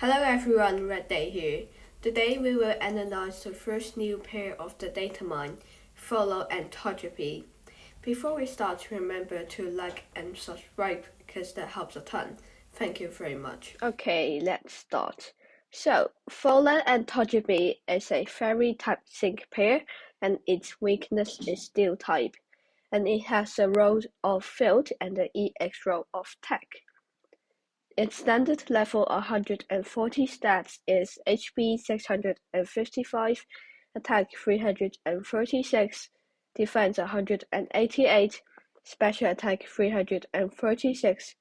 Hello everyone, Red Day here. Today we will analyze the first new pair of the data mine, Volo and Togepi. Before we start, remember to like and subscribe because that helps a ton. Thank you very much. Okay, let's start. So, Volo and Togepi is a fairy type sync pair and its weakness is steel type. And it has the role of field and the EX role of tech. Its standard level 140 stats is HP 655, attack 336, defense 188, special attack 336,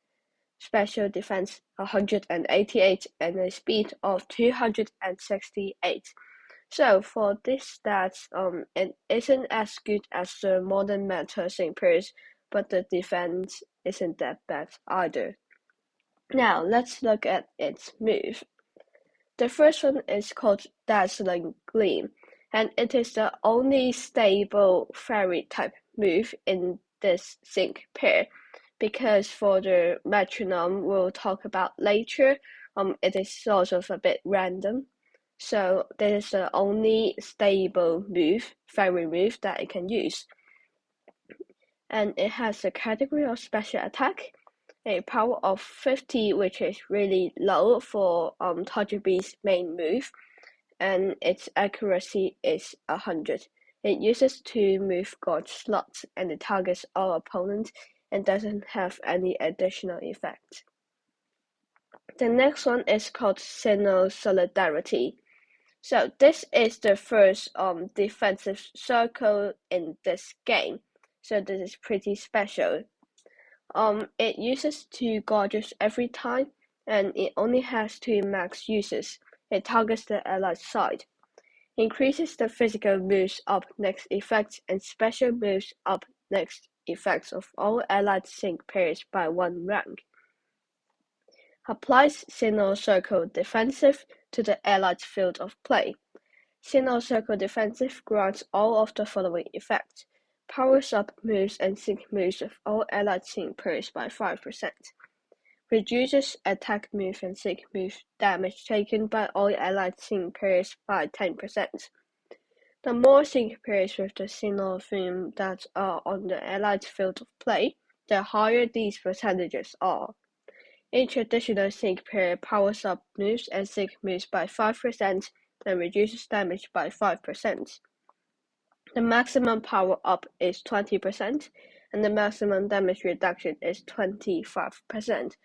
special defense 188, and a speed of 268. So for this stats, it isn't as good as the modern meta sync pairs, but the defense isn't that bad either. Now let's look at its move. The first one is called Dazzling Gleam, and it is the only stable fairy type move in this sync pair. Because for the metronome we'll talk about later, it is sort of a bit random. So this is the only stable move, fairy move that it can use. And it has a category of special attack, a power of 50, which is really low for Togepi's main move, and its accuracy is 100. It uses 2 move gauge slots, and it targets all opponents and doesn't have any additional effect. The next one is called Sinnoh Solidarity. So this is the first defensive circle in this game, so this is pretty special. It uses 2 gauges every time, and it only has 2 max uses. It targets the allied side. Increases the physical moves up next effects and special moves up next effects of all allied sync pairs by 1 rank. Applies Sinnoh Circle Defensive to the allied field of play. Sinnoh Circle Defensive grants all of the following effects. Powers up moves and sync moves of all allied sync pairs by 5%. Reduces attack move and sync move damage taken by all allied sync pairs by 10%. The more sync pairs with the Sinnoh theme that are on the allied field of play, the higher these percentages are. Each additional sync pair powers up moves and sync moves by 5% and reduces damage by 5%. The maximum power up is 20%, and the maximum damage reduction is 25%.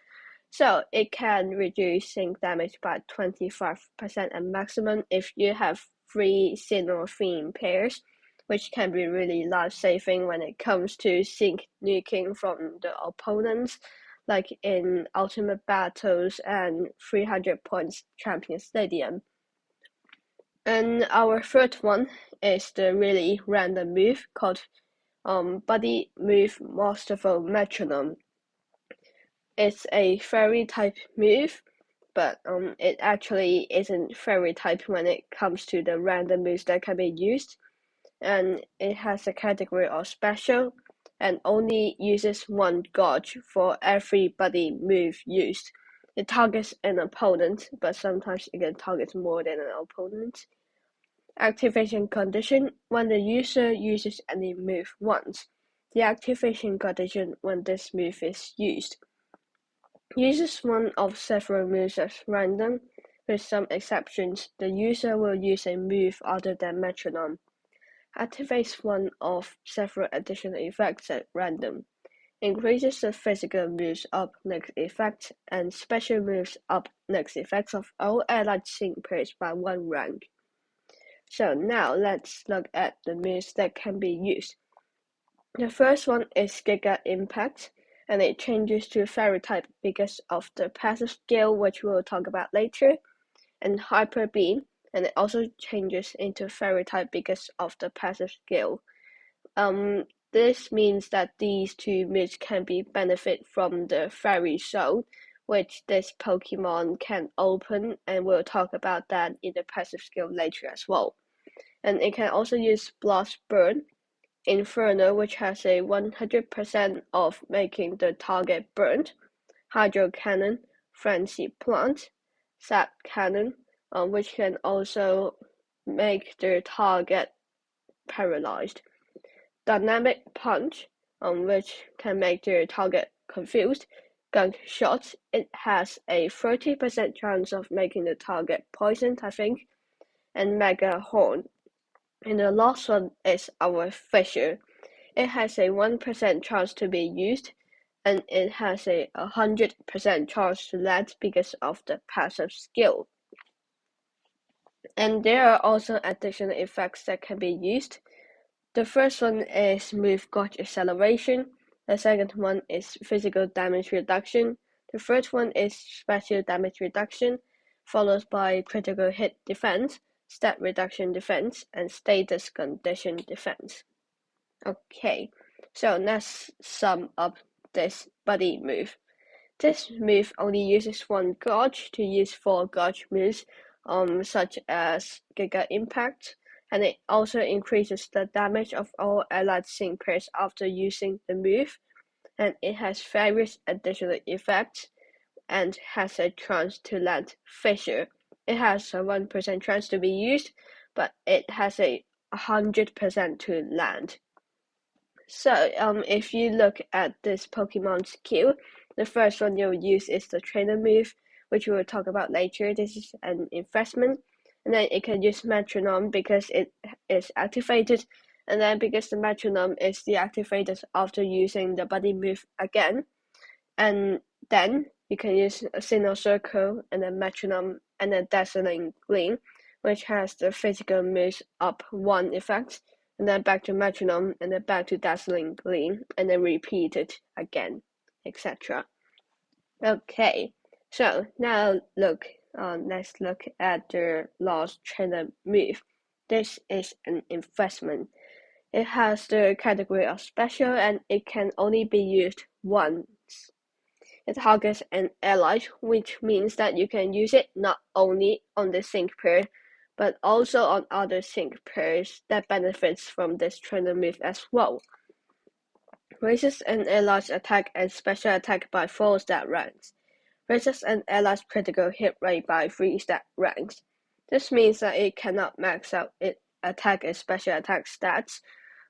So it can reduce sync damage by 25% and maximum if you have 3 Sinnoh theme pairs, which can be really life-saving when it comes to sync nuking from the opponents, like in Ultimate Battles and 300 Points Champion Stadium. And our third one is the really random move called Buddy Move Masterful Metronome. It's a fairy type move, but it actually isn't fairy type when it comes to the random moves that can be used. And it has a category of special and only uses 1 gauge for every buddy move used. It targets an opponent, but sometimes it can target more than an opponent. Activation condition: when the user uses any move once. The activation condition when this move is used. Uses one of several moves as random. With some exceptions, the user will use a move other than metronome. Activates one of several additional effects at random. Increases the physical moves up next effect and special moves up next effects of all allied sync pairs by 1 rank. So now let's look at the moves that can be used. The first one is Giga Impact, and it changes to fairy type because of the passive skill, which we'll talk about later, and Hyper Beam, and it also changes into fairy type because of the passive skill. This means that these 2 moves can be benefit from the fairy zone, which this Pokemon can open, and we'll talk about that in the passive skill later as well. And it can also use Blast Burn, Inferno, which has a 100% of making the target burnt, Hydro Cannon, Frenzy Plant, Zap Cannon, which can also make the target paralyzed. Dynamic Punch, which can make the target confused. Gunshot, it has a 30% chance of making the target poisoned, I think. And Mega Horn. And the last one is our Fissure. It has a 1% chance to be used, and it has a 100% chance to land because of the passive skill. And there are also additional effects that can be used. The first one is Move Gauge Acceleration. The second one is Physical Damage Reduction. The third one is Special Damage Reduction, followed by Critical Hit Defense, Stat Reduction Defense, and Status Condition Defense. Okay, so let's sum up this buddy move. This move only uses one gauge to use 4 gauge moves, such as Giga Impact, and it also increases the damage of all allied sync pairs after using the move, and it has various additional effects and has a chance to land Fissure. It has a 1% chance to be used, but it has a 100% to land. So, if you look at this Pokemon skill, the first one you'll use is the trainer move, which we will talk about later. This is an investment, and then it can use metronome because it is activated, and then because the metronome is deactivated after using the buddy move again, and then you can use a signal circle and then metronome and then dazzling gleam, which has the physical moves up 1 effect, and then back to metronome, and then back to dazzling gleam, and then repeat it again, etc. Okay, so now let's look at the last trainer move. This is an investment. It has the category of special, and it can only be used once. It targets an ally, which means that you can use it not only on the sync pair, but also on other sync pairs that benefits from this trainer move as well. Raises an ally's attack and special attack by 4 stat ranks. Raises an ally's critical hit rate by 3 stat ranks. This means that it cannot max out its attack and special attack stats,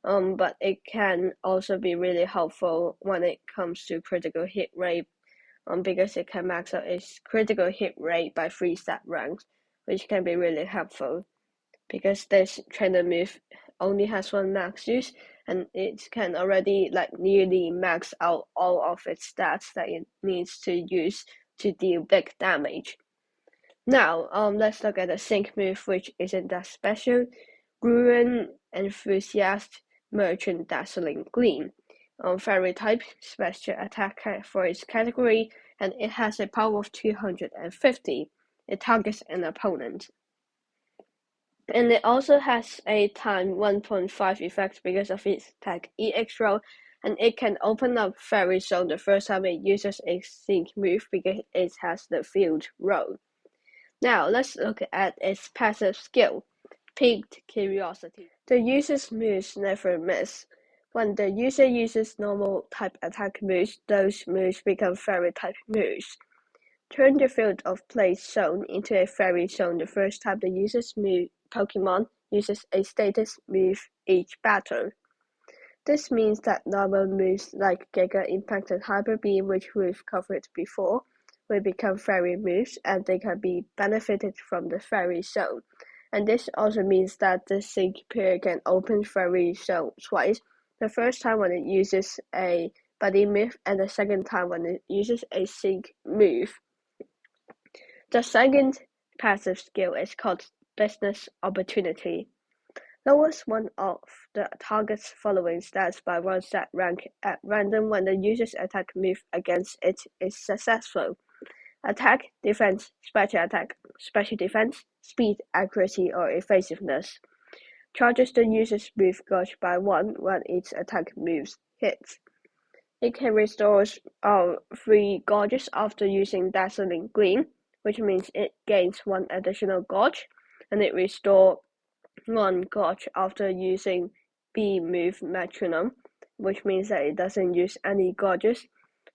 but it can also be really helpful when it comes to critical hit rate, because it can max out its critical hit rate by 3 stat ranks, which can be really helpful because this trainer move only has 1 max use, and it can already nearly max out all of its stats that it needs to use to deal big damage. Now, let's look at the sync move, which isn't that special. Ruin Enthusiast Merchant Dazzling Gleam. Fairy type, special attack for its category, and it has a power of 250. It targets an opponent. And it also has a time 1.5 effect because of its attack EX roll, and it can open up Fairy Zone the first time it uses a sync move because it has the field roll. Now let's look at its passive skill, Piqued Curiosity. The user's moves never miss. When the user uses normal type attack moves, those moves become fairy type moves. Turn the field of play zone into a fairy zone the first time the user's Pokemon uses a status move each battle. This means that normal moves like Giga Impact and Hyper Beam, which we've covered before, will become fairy moves, and they can be benefited from the fairy zone. And this also means that the sync pair can open fairy zone twice, the first time when it uses a buddy move, and the second time when it uses a sync move. The second passive skill is called Business Opportunity. Lowers one of the target's following stats by 1 stat rank at random when the user's attack move against it is successful. Attack, defense, special attack, special defense, speed, accuracy, or evasiveness. Charges the user's move gauge by 1 when its attack moves hits. It can restore 3 gauges after using Dazzling Gleam, which means it gains 1 additional gauge, and it restores 1 gauge after using B move metronome, which means that it doesn't use any gauges,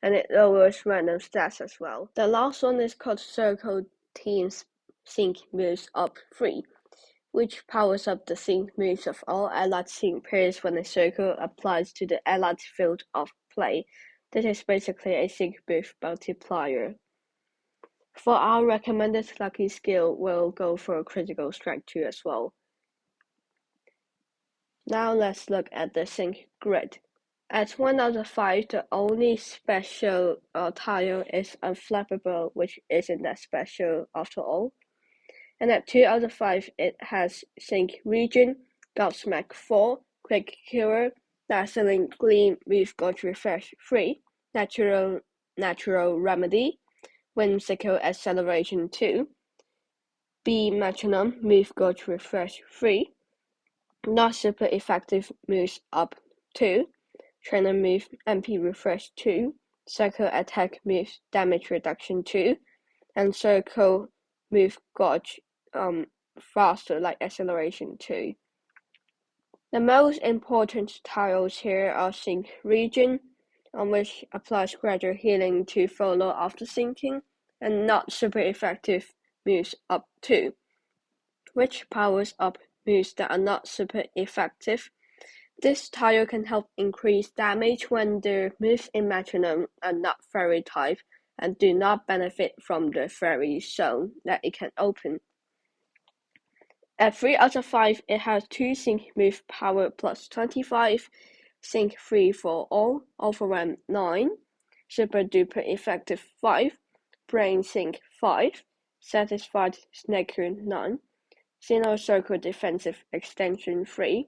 and it lowers random stats as well. The last one is called Circle team's sync moves up 3, which powers up the sync moves of all allied sync pairs when a circle applies to the allied field of play. This is basically a sync move multiplier. For our recommended lucky skill, we'll go for critical strike 2 as well. Now let's look at the sync grid. At 1 out of 5, the only special tile is unflappable, which isn't that special after all. And at 2 out of 5, it has sync region, Gobsmack 4, quick cure, dazzling gleam, move gauge refresh 3, natural remedy, whimsical acceleration 2, B metronome, move gauge refresh 3, not super effective moves up 2, trainer move MP refresh 2, circle attack move damage reduction 2, and circle move gauge faster like acceleration 2. The most important tiles here are sync region, which applies gradual healing to Volo after syncing, and not super effective moves up 2, which powers up moves that are not super effective. This tile can help increase damage when the moves in metronome are not fairy type and do not benefit from the fairy zone that it can open. At 3 out of 5, it has 2 sync move power plus 25, sync 3 for all, overwhelm 9, super duper effective 5, brain sync 5, satisfied snaker 9, single circle defensive extension 3,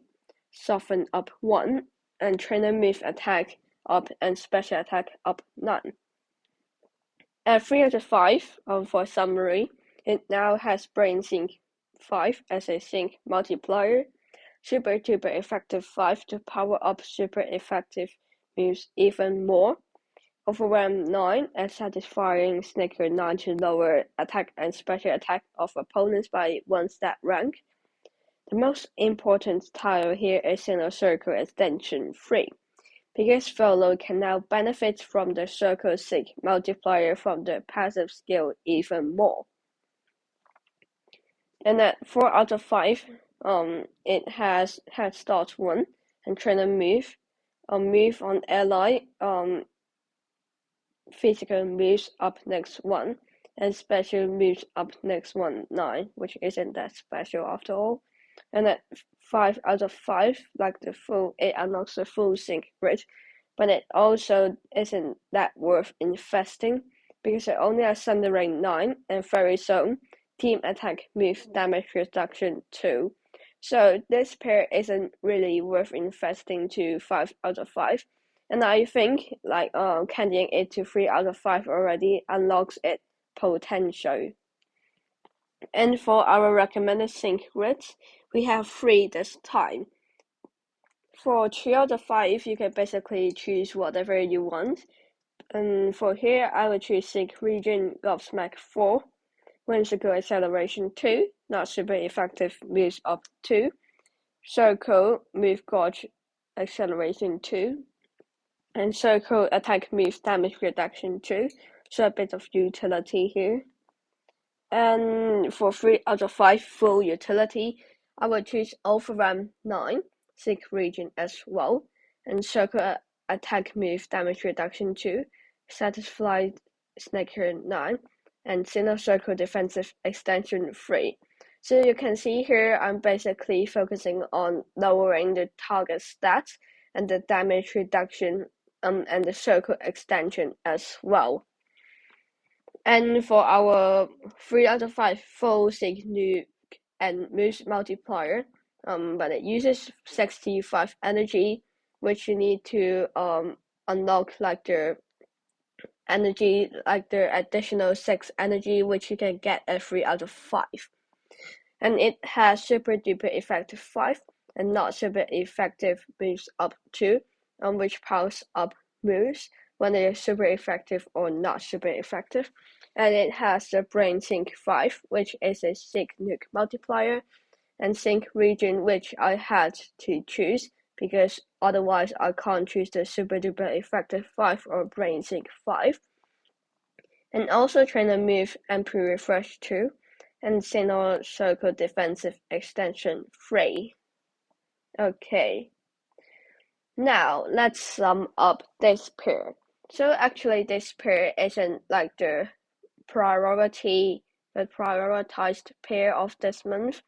soften up 1, and trainer move attack up and special attack up 9. At 3 out of 5, for summary, it now has brain sync 5 as a sync multiplier, super duper effective 5 to power up super effective moves even more, overwhelm 9 as satisfying snaker 9 to lower attack and special attack of opponents by 1 stat rank. The most important tile here is single circle extension 3, because Volo can now benefit from the circle sync multiplier from the passive skill even more. And at 4 out of 5, it has head start 1 and trainer move, move on ally, physical moves up next 1, and special moves up next 1, 9, which isn't that special after all. And at 5 out of 5, like the full, it unlocks the full sync grid, but it also isn't that worth investing because it only has Sundering 9 and Fairy Zone, team attack move damage reduction 2. So this pair isn't really worth investing to 5 out of 5. And I think like candying it to 3 out of 5 already unlocks its potential. And for our recommended sync grids, we have 3 this time. For 3 out of 5, you can basically choose whatever you want. And for here, I will choose sync region Gobsmack 4, whimsical acceleration 2, not super effective moves up 2, circle move gauge acceleration 2, and circle attack move damage reduction 2, so a bit of utility here. And for 3 out of 5 full utility, I will choose overwhelm 9, sync region as well, and circle attack move damage reduction 2, satisfied snaker 9, and single circle defensive extension 3. So you can see here I'm basically focusing on lowering the target stats and the damage reduction and the circle extension as well. And for our 3 out of 5 full sync nuke and moves multiplier, but it uses 65 energy, which you need to unlock like the energy, like the additional 6 energy, which you can get at 3 out of 5. And it has super duper effective 5 and not super effective moves up 2, which powers up moves when they are super effective or not super effective. And it has the brain sync 5, which is a sync nuke multiplier, and sync region, which I had to choose because otherwise I can't choose the super duper effective 5 or brain sync 5. And also Trainer Move and Pre-Refresh 2, and Sinnoh Circle Defensive Extension 3. Okay, now let's sum up this pair. So actually this pair isn't like the prioritized pair of this month,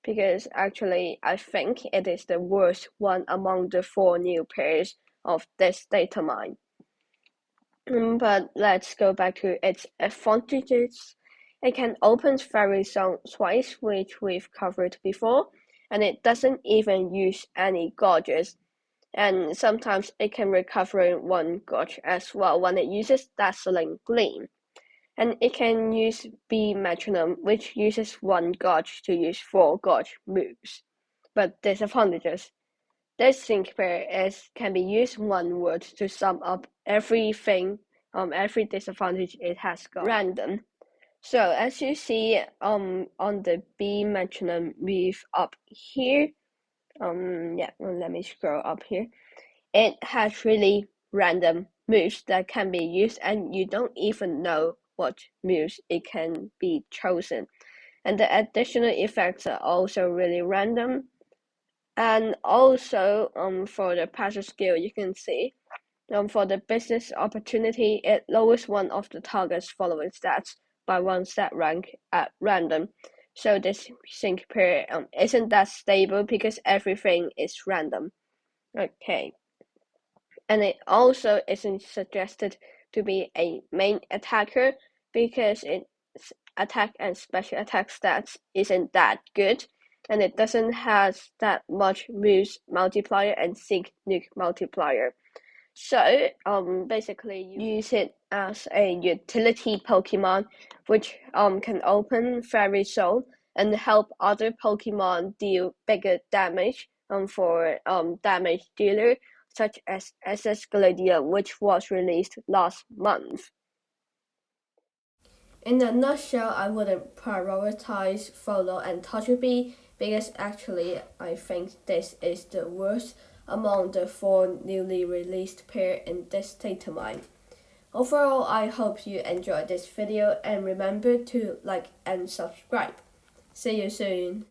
because actually I think it is the worst one among the 4 new pairs of this data mine. But let's go back to its advantages. It can open fairy zone twice, which we've covered before, and it doesn't even use any gauges. And sometimes it can recover 1 gauge as well when it uses Dazzling Gleam. And it can use B Metronome, which uses 1 gauge to use 4 gauge moves. But disadvantages. This sync pair can be used one word to sum up everything, every disadvantage it has got. Random. So as you see on the B Metronome move up here, let me scroll up here. It has really random moves that can be used, and you don't even know what moves it can be chosen. And the additional effects are also really random. And also, for the passive skill, you can see, for the business opportunity, it lowers one of the target's following stats by 1 stat rank at random. So this sync pair isn't that stable because everything is random. Okay. And it also isn't suggested to be a main attacker because its attack and special attack stats isn't that good, and it doesn't have that much moves multiplier and sync nuke multiplier. So basically you use it as a utility Pokemon, which can open Fairy Zone and help other Pokemon deal bigger damage for damage dealer, such as SS Gladiator, which was released last month. In a nutshell, I wouldn't prioritize Volo and Togepi because actually I think this is the worst among the 4 newly released pair in this data mine. Overall, I hope you enjoyed this video and remember to like and subscribe. See you soon.